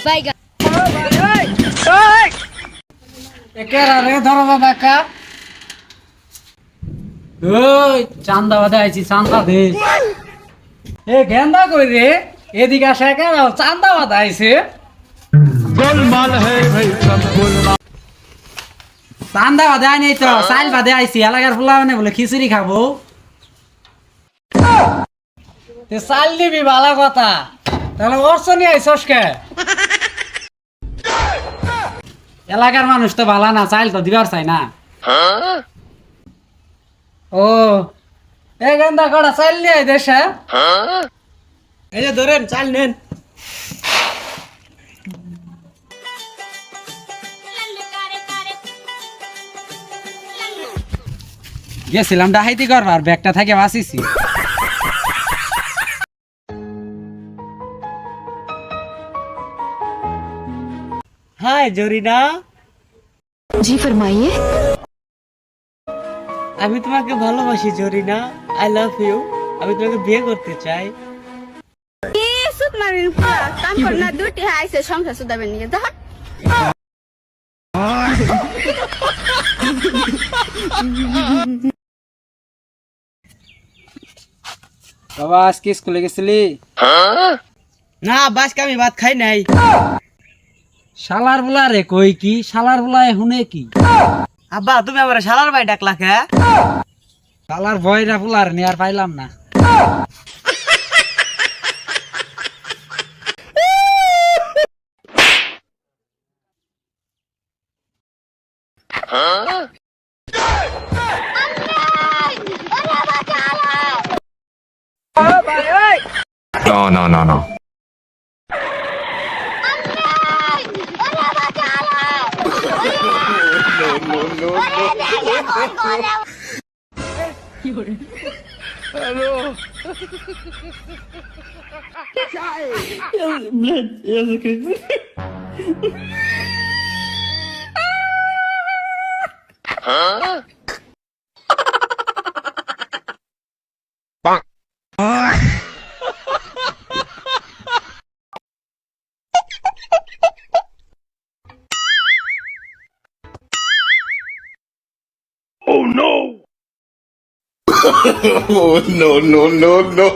বাইগা একেরা রে ধরো বাবা ওই চান্দা বাদে আইছি চান্দা দে এ গেন্দা কই রে এদিকে আসে কেন চান্দা বাদে আইছে गोलमाल है भाई सब गोलमाल। চান্দা বাদে আই নাই তো চাইল বাদে আইছি এলাকার ফুলা মানে বলে খিচুড়ি খাবো তে চাল নিবি ভালো কথা তাহলে অর্চনি আইসস কে এলাকার মানুষ তো ভালো না চাইল তো দিবার চাই না ও এ গেন্দা কড়া চাইল নিয়ে আই দেশে এই যে ধরেন চাল নেন। গেছিলাম ডাহাইতি করবার ব্যাগটা থেকে বাঁচিছি হাই জরিনা, জি ফরমাইয়ে আমি তোমাকে ভালোবাসি জরিনা, আই লাভ ইউ। আমি তোমাকে বিয়ে করতে চাই। সুত মারিন কাম কর না, দুটি আইছে সংসার সুদাবে নিয়ে ধর। বাবা আজকে স্কুলে গেছিলি না বাসকে আমি ভাত খাই নাই। শালার বুলা রে কই কি শালার বুলা হুনে কি আব্বা তুমি আমার শালার ভাই ডাকলা কে? শালার ভয়রা বুলার নি আর পাইলাম না No, no, no, no. Oh no! Oh no, no, no, no!